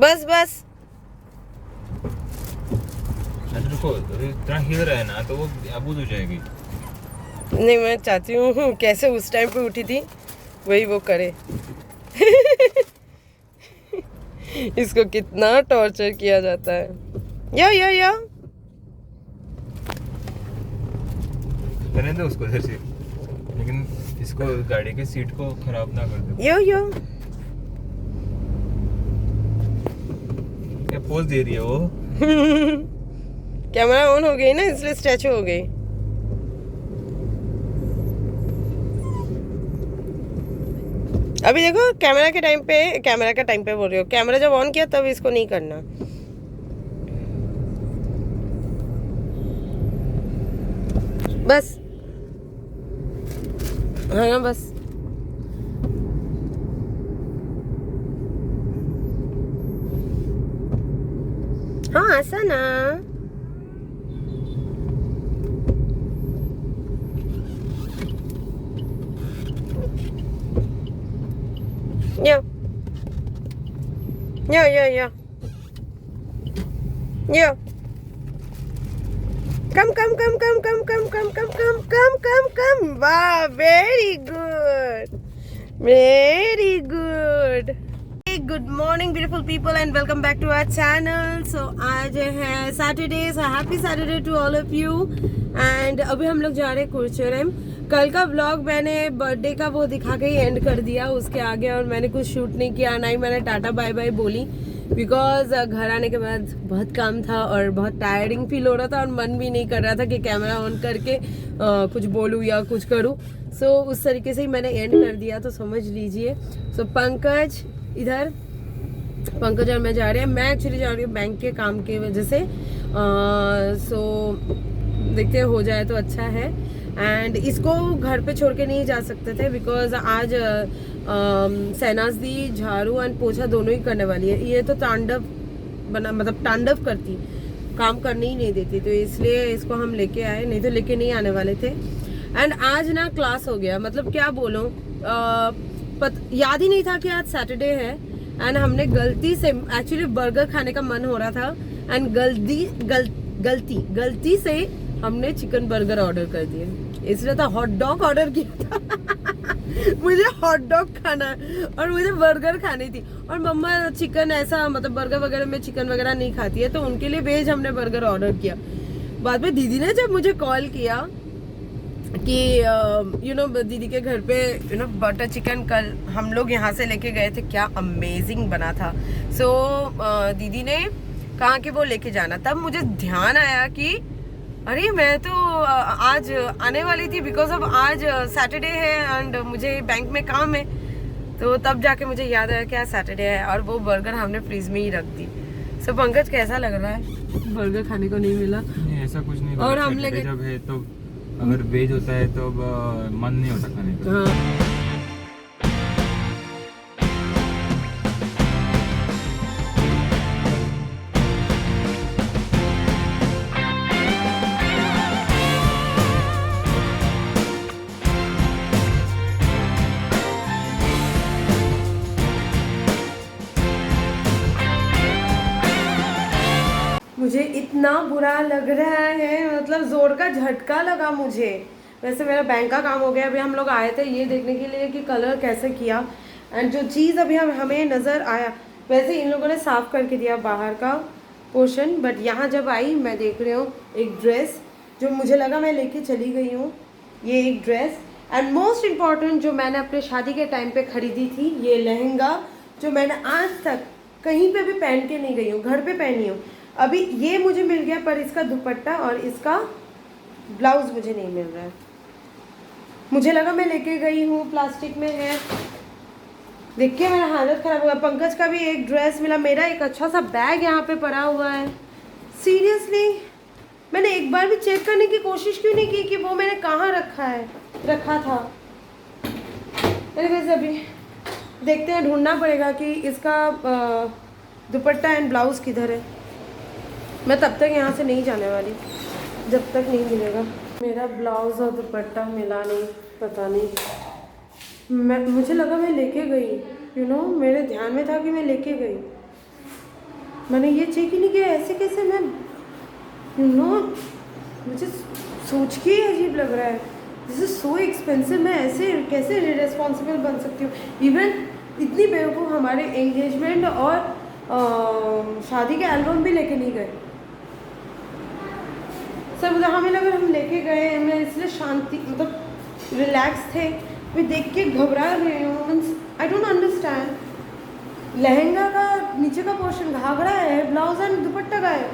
बस बस। रुको, इतना हिल रहा है ना तो वो आबूज हो जाएगी। नहीं, मैं चाहती हूँ कैसे उस टाइम पे उठी थी वही वो करे। इसको कितना टॉर्चर किया जाता है। या रहने दो उसको इधर से, लेकिन इसको गाड़ी के सीट को खराब ना कर दो। यो क्या पोज दे रही है वो। कैमरा ऑन हो गई ना, इसलिए स्टैचू हो गई। अभी देखो कैमरा का टाइम पे बोल रही हो, कैमरा जब ऑन किया तब इसको नहीं करना। बस हाँ ना, बस। हाँ ऐसा ना। या या कम। वाह, very good. Good morning beautiful people and welcome back to our channel. So आज है Saturday, so happy Saturday to all of you. And अभी हम लोग जा रहे हैं कुरचरम। कल का व्लॉग मैंने बर्थडे का वो दिखा के ही एंड कर दिया उसके आगे, और मैंने कुछ शूट नहीं किया, ना ही मैंने टाटा बाय बाय बोली, बिकॉज घर आने के बाद बहुत काम था और बहुत टायरिंग फील हो रहा था और मन भी नहीं कर रहा था कि कैमरा ऑन करके कुछ बोलूँ या कुछ करूँ। सो उस तरीके से ही मैंने एंड कर दिया, तो समझ लीजिए। सो पंकज इधर, पंकज और मैं जा रहे हैं। मैं एक्चुअली जा रही हूँ बैंक के काम की वजह से। सो देखते हो जाए तो अच्छा है। एंड इसको घर पे छोड़ के नहीं जा सकते थे, बिकॉज आज शहनाज दी झाड़ू एंड पोछा दोनों ही करने वाली है। ये तो तांडव करती, काम करने ही नहीं देती, तो इसलिए इसको हम लेके आए, नहीं तो लेके नहीं आने वाले थे। एंड आज ना क्लास हो गया, मतलब क्या बोलूं, याद ही नहीं था कि आज सैटरडे है। एंड हमने गलती से, एक्चुअली बर्गर खाने का मन हो रहा था, एंड गलती से हमने चिकन बर्गर ऑर्डर कर दिए। इसलिए तो हॉट डॉग ऑर्डर किया था। मुझे हॉट डॉग खाना और मुझे बर्गर खानी थी, और मम्मा चिकन ऐसा, मतलब बर्गर वगैरह में चिकन वगैरह नहीं खाती है, तो उनके लिए वेज हमने बर्गर ऑर्डर किया। बाद में दीदी ने जब मुझे कॉल किया कि दीदी के घर पे बटर चिकन कल हम लोग यहाँ से लेके गए थे, क्या अमेजिंग बना था। सो दीदी ने कहा कि वो लेके जाना, तब मुझे ध्यान आया कि अरे मैं तो आज आने वाली थी, बिकॉज अब आज सैटरडे है एंड मुझे बैंक में काम है। तो तब जाके मुझे याद आया कि आज सैटरडे है, और वो बर्गर हमने फ्रीज में ही रख दी। सो पंकज कैसा लग रहा है, बर्गर खाने को नहीं मिला? नहीं, ऐसा कुछ नहीं। और हम लेके जब है तो अगर वेज होता है तो मन नहीं होता खाने का। हाँ। मुझे इतना बुरा लग रहा है, मतलब जोर का झटका लगा मुझे। वैसे मेरा बैंक का काम हो गया, अभी हम लोग आए थे ये देखने के लिए कि कलर कैसे किया, एंड जो चीज़ अभी हमें नज़र आया, वैसे इन लोगों ने साफ़ करके दिया बाहर का पोर्शन, बट यहाँ जब आई मैं देख रही हूँ एक ड्रेस जो मुझे लगा मैं लेके चली गई हूँ। ये एक ड्रेस, एंड मोस्ट इम्पॉर्टेंट जो मैंने अपने शादी के टाइम पे ख़रीदी थी, ये लहंगा जो मैंने आज तक कहीं पे भी पहन के नहीं गई हूँ, घर पे पहनी हूँ। अभी ये मुझे मिल गया, पर इसका दुपट्टा और इसका ब्लाउज मुझे नहीं मिल रहा है। मुझे लगा मैं लेके गई हूँ, प्लास्टिक में है, देख के मेरा हालत ख़राब हुआ। पंकज का भी एक ड्रेस मिला, मेरा एक अच्छा सा बैग यहाँ पे पड़ा हुआ है। सीरियसली मैंने एक बार भी चेक करने की कोशिश क्यों नहीं की कि वो मैंने कहाँ रखा था। वैसे अभी देखते हैं, ढूंढना पड़ेगा कि इसका दुपट्टा एंड ब्लाउज़ किधर है। मैं तब तक यहाँ से नहीं जाने वाली जब तक नहीं मिलेगा। मेरा ब्लाउज़ और दुपट्टा मिला नहीं, पता नहीं। मुझे लगा मैं लेके गई, मेरे ध्यान में था कि मैं लेके गई। मैंने ये चेक ही नहीं किया, ऐसे कैसे मैं मुझे सोच के ही अजीब लग रहा है। दिस इज़ सो एक्सपेंसिव, मैं ऐसे कैसे रिस्पॉन्सिबल बन सकती हूँ। इवन इतनी बेवकूफ़ हमारे एंगेजमेंट और शादी के एल्बम भी लेके नहीं गए। सर मतलब हमें लगा हम लेके गए, मैं इसलिए शांति मतलब रिलैक्स थे। मैं देख के घबरा रही हूँ, means I don't understand. Lehenga का नीचे का पोर्शन घाघरा है, ब्लाउज एंड दुपट्टा का है,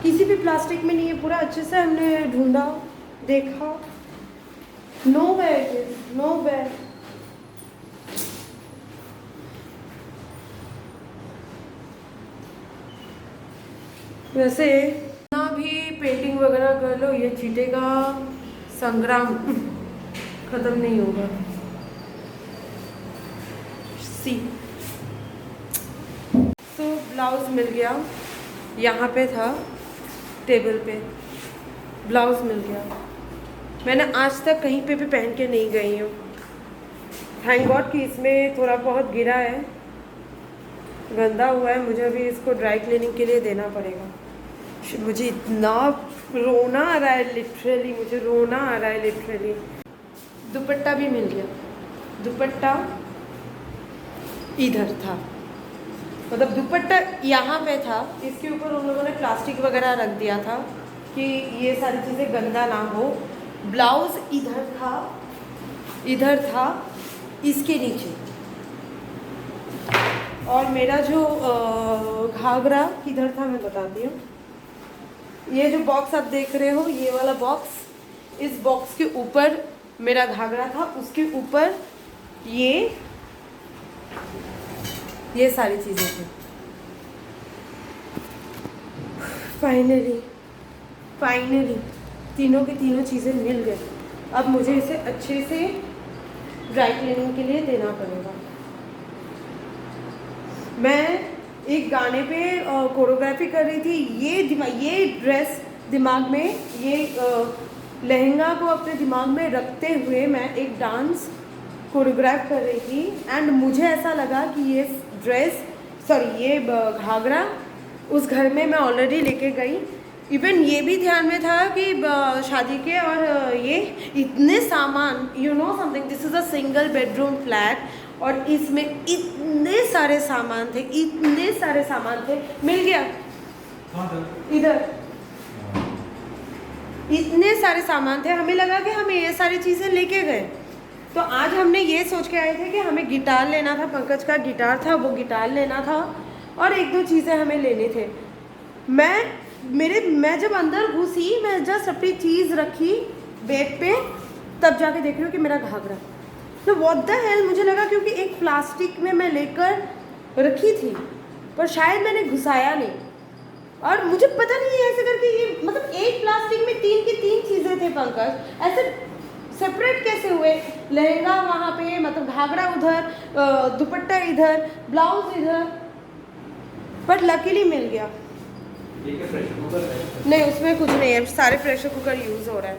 किसी भी प्लास्टिक में नहीं है। पूरा अच्छे से हमने ढूंढा, देखा, नो बैग, नो बैग। वैसे ना भी पेंटिंग वगैरह कर लो, ये चीटे का संग्राम खत्म नहीं होगा। सी तो ब्लाउज मिल गया, यहाँ पे था टेबल पे, ब्लाउज मिल गया। मैंने आज तक कहीं पे भी पहन के नहीं गई हूँ। थैंक गॉड कि इसमें थोड़ा बहुत गिरा है, गंदा हुआ है। मुझे अभी इसको ड्राई क्लीनिंग के लिए देना पड़ेगा। मुझे इतना रोना आ रहा है लिटरली, मुझे रोना आ रहा है लिटरली। दुपट्टा भी मिल गया, दुपट्टा इधर था, मतलब दुपट्टा यहाँ पे था, इसके ऊपर उन लोगों ने प्लास्टिक वगैरह रख दिया था कि ये सारी चीज़ें गंदा ना हो। ब्लाउज इधर था इसके नीचे, और मेरा जो घाघरा किधर था मैं बताती हूँ। ये जो बॉक्स आप देख रहे हो, ये वाला बॉक्स, इस बॉक्स के ऊपर मेरा घाघरा था, उसके ऊपर ये सारी चीज़ें थी। फाइनली तीनों की तीनों चीज़ें मिल गई। अब मुझे इसे अच्छे से ड्राई क्लीनिंग के लिए देना पड़ेगा। मैं एक गाने पे कोरियोग्राफी कर रही थी, ये ड्रेस दिमाग में, ये लहंगा को अपने दिमाग में रखते हुए मैं एक डांस कोरियोग्राफ कर रही थी। एंड मुझे ऐसा लगा कि ये घाघरा उस घर में मैं ऑलरेडी लेके गई। इवन ये भी ध्यान में था कि शादी के और ये इतने सामान, you know something, this is a single bedroom flat, और इसमें इतने सारे सामान थे, मिल गया इधर, इतने सारे सामान थे। हमें लगा कि हमें ये सारी चीज़ें लेके गए। तो आज हमने ये सोच के आए थे कि हमें गिटार लेना था, पंकज का गिटार था, वो गिटार लेना था, और एक दो चीज़ें हमें लेने थे। मैं जब अंदर घुसी, मैं जस्ट अपनी चीज़ रखी बेड पे, तब जाके देख रही हूँ कि मेरा घाघरा। तो व्हाट द हेल, मुझे लगा क्योंकि एक प्लास्टिक में मैं लेकर रखी थी, पर शायद मैंने घुसाया नहीं, और मुझे पता नहीं ऐसे करके ये, मतलब एक प्लास्टिक में तीन की तीन चीज़ें थे पंकज, ऐसे सेपरेट कैसे हुए? लहंगा वहाँ पे, मतलब घाघरा उधर, दुपट्टा इधर, ब्लाउज इधर, बट लकीली मिल गया। नहीं, उसमें कुछ नहीं है, सारे प्रेशर कुकर यूज़ हो रहा है।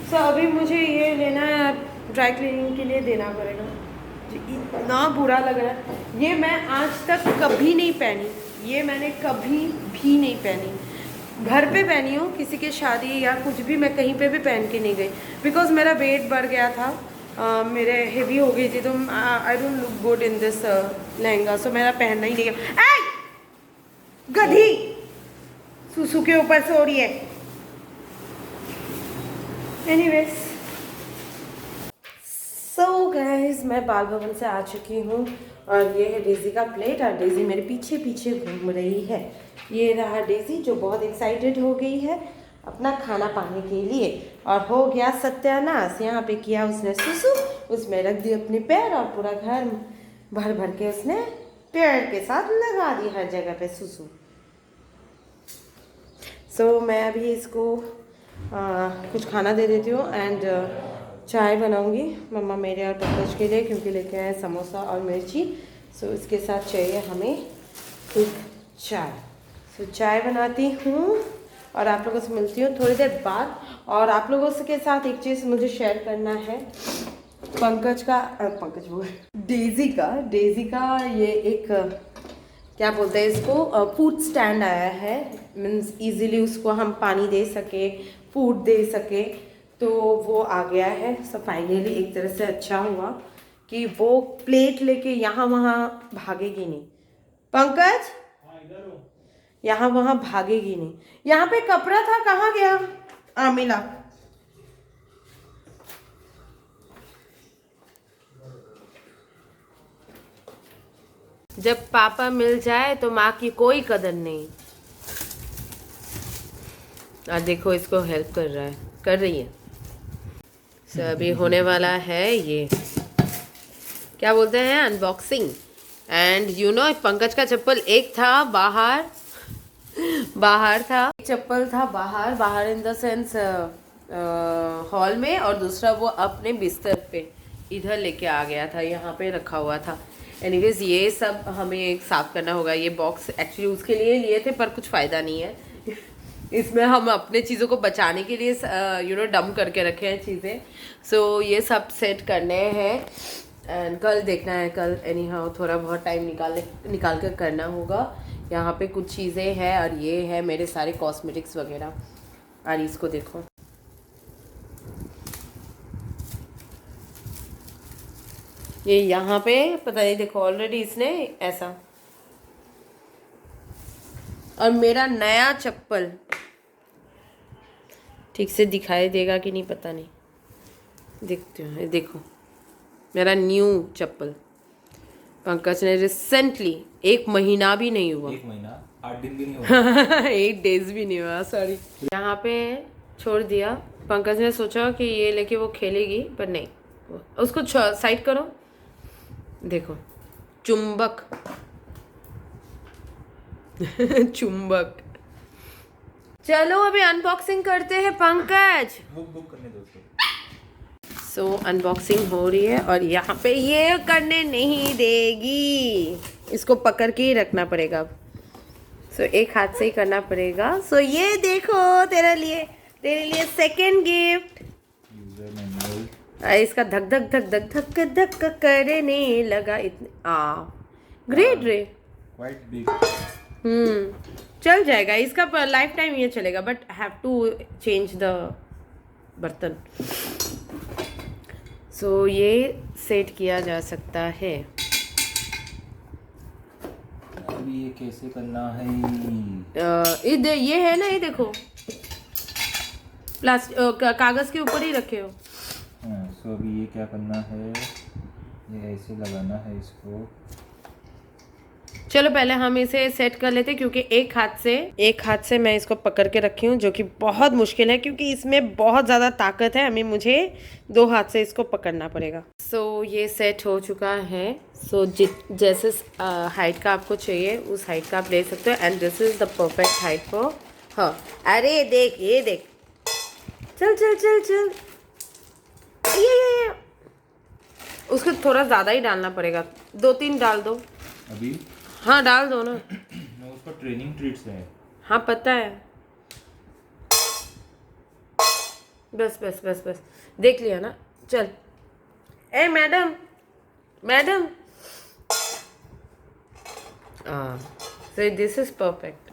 सो अभी मुझे ये लेना है, ड्राई क्लीनिंग के लिए देना पड़ेगा। इतना बुरा लग रहा है। ये मैं आज तक कभी नहीं पहनी, ये मैंने कभी भी नहीं पहनी। घर पे पहनी हूँ, किसी के शादी या कुछ भी मैं कहीं पे भी पहन के नहीं गई, बिकॉज मेरा वेट बढ़ गया था, मेरे हेवी हो गई थी, तो I don't look good in this lehenga, so मेरा पहनना ही नहीं है। गधी सुसु के ऊपर से हो रही है। एनीवेज, सो गाइस, मैं बाल भवन से आ चुकी हूँ, और ये है डेजी का प्लेट, और डेजी मेरे पीछे पीछे घूम रही है। ये रहा डेजी, जो बहुत एक्साइटेड हो गई है अपना खाना पाने के लिए, और हो गया सत्यानाश। यहाँ पे किया उसने सुसु, उसमें रख दी अपने पैर, और पूरा घर भर भर के उसने पैर के साथ लगा दी हर जगह पे सुसु। सो मैं अभी इसको कुछ खाना दे देती हूँ, एंड चाय बनाऊंगी मम्मा मेरे और पंकज के लिए, क्योंकि लेके आए समोसा और मिर्ची। सो इसके साथ चाहिए हमें एक चाय। सो चाय बनाती हूँ, और आप लोगों से मिलती हूँ थोड़ी देर बाद। और आप लोगों के साथ एक चीज़ मुझे शेयर करना है, डेज़ी का ये एक क्या बोलते हैं इसको, फूड स्टैंड आया है, मीन्स इजीली उसको हम पानी दे सके, फूड दे सके, तो वो आ गया है। सो फाइनली एक तरह से अच्छा हुआ कि वो प्लेट लेके यहाँ वहाँ भागेगी नहीं। पंकज यहाँ वहाँ भागेगी नहीं। यहाँ पे कपड़ा था, कहाँ गया? मिला। जब पापा मिल जाए तो माँ की कोई कदर नहीं। आज देखो इसको हेल्प कर रहा है, कर रही है। सो अभी होने वाला है ये, क्या बोलते हैं, unboxing. And you know Pankaj का चप्पल एक था बाहर, बाहर था, एक चप्पल था बाहर, बाहर इन द सेंस हॉल में, और दूसरा वो अपने बिस्तर पे इधर लेके आ गया था, यहाँ पे रखा हुआ था। एनीवेज ये सब हमें साफ करना होगा। ये बॉक्स एक्चुअली उसके लिए लिए थे पर कुछ फ़ायदा नहीं है। इसमें हम अपने चीज़ों को बचाने के लिए यू नो डंप करके रखे हैं चीज़ें। सो ये सब सेट करने हैं एंड कल देखना है। कल एनी हाउ थोड़ा बहुत टाइम निकाल कर करना होगा। यहाँ पे कुछ चीज़ें हैं और ये है मेरे सारे कॉस्मेटिक्स वगैरह। और इसको देखो, ये यहाँ पे पता नहीं, देखो ऑलरेडी इसने ऐसा। और मेरा नया चप्पल ठीक से दिखाई देगा कि नहीं पता नहीं, देखते हो, देखो मेरा न्यू चप्पल पंकज ने रिसेंटली, 1 महीना भी नहीं हुआ, 1 महीना 8 दिन भी नहीं हुआ 8 डेज भी नहीं हुआ, सॉरी। यहाँ पे छोड़ दिया। पंकज ने सोचा कि ये लेके वो खेलेगी पर नहीं, उसको साइड करो। देखो चुंबक चुंबक। चलो अभी अनबॉक्सिंग करते हैं पंकज। बुक करने दो उसको। सो अनबॉक्सिंग हो रही है और यहाँ पे ये करने नहीं देगी, इसको पकड़ के ही रखना पड़ेगा अब। सो एक हाथ से ही करना पड़ेगा। सो ये देखो तेरे लिए सेकंड गिफ्ट। User manual. इसका धक धक धक धक धक धक करने लगा इतने। ग्रेट रे, क्वाइट बिग। चल जाएगा इसका लाइफ टाइम ये चलेगा, but have to change the बर्तन। सो ये सेट किया जा सकता है। अभी ये कैसे करना है? ये है ना, ये देखो कागज के ऊपर ही रखे हो। हाँ, सो अभी ये क्या करना है, ये ऐसे लगाना है इसको। चलो पहले हम इसे सेट कर लेते, क्योंकि एक हाथ से मैं इसको पकड़ के रखी हूँ, जो कि बहुत मुश्किल है क्योंकि इसमें बहुत ज़्यादा ताकत है। मुझे 2 हाथ से इसको पकड़ना पड़ेगा। सो ये सेट हो चुका है। सो जैसे हाइट का आपको चाहिए उस हाइट का आप ले सकते हो। And this is the perfect height for हाँ। अरे देख, ये देख, चल चल चल चल, ये उसको थोड़ा ज़्यादा ही डालना पड़ेगा, 2-3 डाल दो अभी। हाँ डाल दो ना। मैं उसको ट्रेनिंग ट्रीट्स है। हाँ पता है, बस बस बस बस, देख लिया ना। चल ए madam so this is perfect.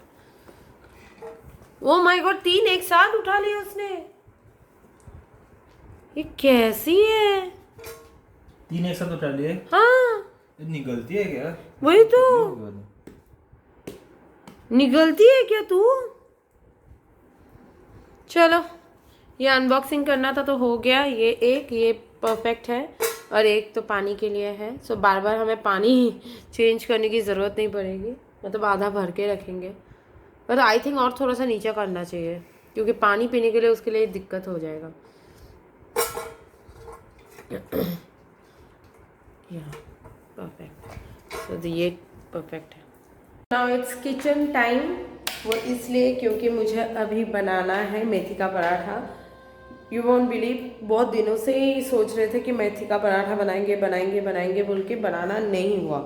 Oh my God, 3 एक साथ उठा लिए उसने। ये कैसी है? 3 एक साथ उठा लिए? हाँ निकलती है क्या? वही तो, निकलती है क्या तू? चलो ये अनबॉक्सिंग करना था तो हो गया। ये परफेक्ट है और एक तो पानी के लिए है। सो बार बार हमें पानी चेंज करने की ज़रूरत नहीं पड़ेगी, मतलब आधा भर के रखेंगे। पर आई थिंक और थोड़ा सा नीचे करना चाहिए, क्योंकि पानी पीने के लिए उसके लिए दिक्कत हो जाएगा। परफेक्ट। सो ये परफेक्ट है। Now it's kitchen time. वो इसलिए क्योंकि मुझे अभी बनाना है मेथी का पराठा। यू वोंट बिलीव, बहुत दिनों से ही सोच रहे थे कि मेथी का पराठा बनाएंगे बोल के बनाना नहीं हुआ।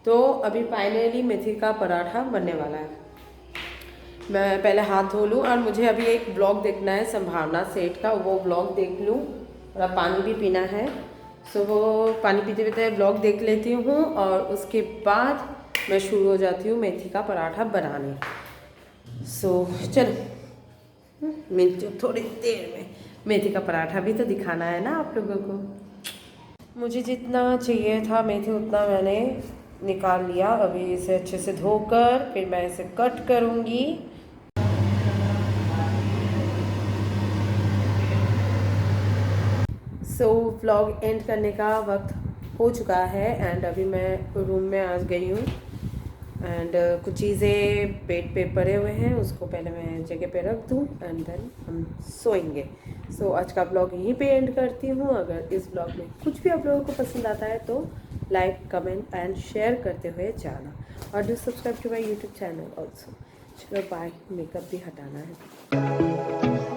तो अभी फाइनली मेथी का पराठा बनने वाला है। मैं पहले हाथ धो लूँ और मुझे अभी एक ब्लॉग देखना है संभावना सेठ का, वो ब्लॉग देख लूँ। थोड़ा पानी भी पीना है। सो वो पानी पीते पीते ब्लॉग देख लेती हूँ और उसके बाद मैं शुरू हो जाती हूँ मेथी का पराठा बनाने। सो चलो मिलती हूँ थोड़ी देर में। मेथी का पराठा भी तो दिखाना है ना आप लोगों को। मुझे जितना चाहिए था मेथी उतना मैंने निकाल लिया। अभी इसे अच्छे से धोकर फिर मैं इसे कट करूँगी। सो व्लॉग एंड करने का वक्त हो चुका है एंड अभी मैं रूम में आ गई हूँ एंड कुछ चीज़ें बेड पे पड़े हुए हैं, उसको पहले मैं जगह पे रख दूँ एंड देन हम सोएंगे। सो आज का ब्लॉग यहीं पे एंड करती हूँ। अगर इस ब्लॉग में कुछ भी आप लोगों को पसंद आता है तो लाइक कमेंट एंड शेयर करते हुए जाना और do subscribe to my YouTube channel also. चलो बाय, मेकअप भी हटाना है।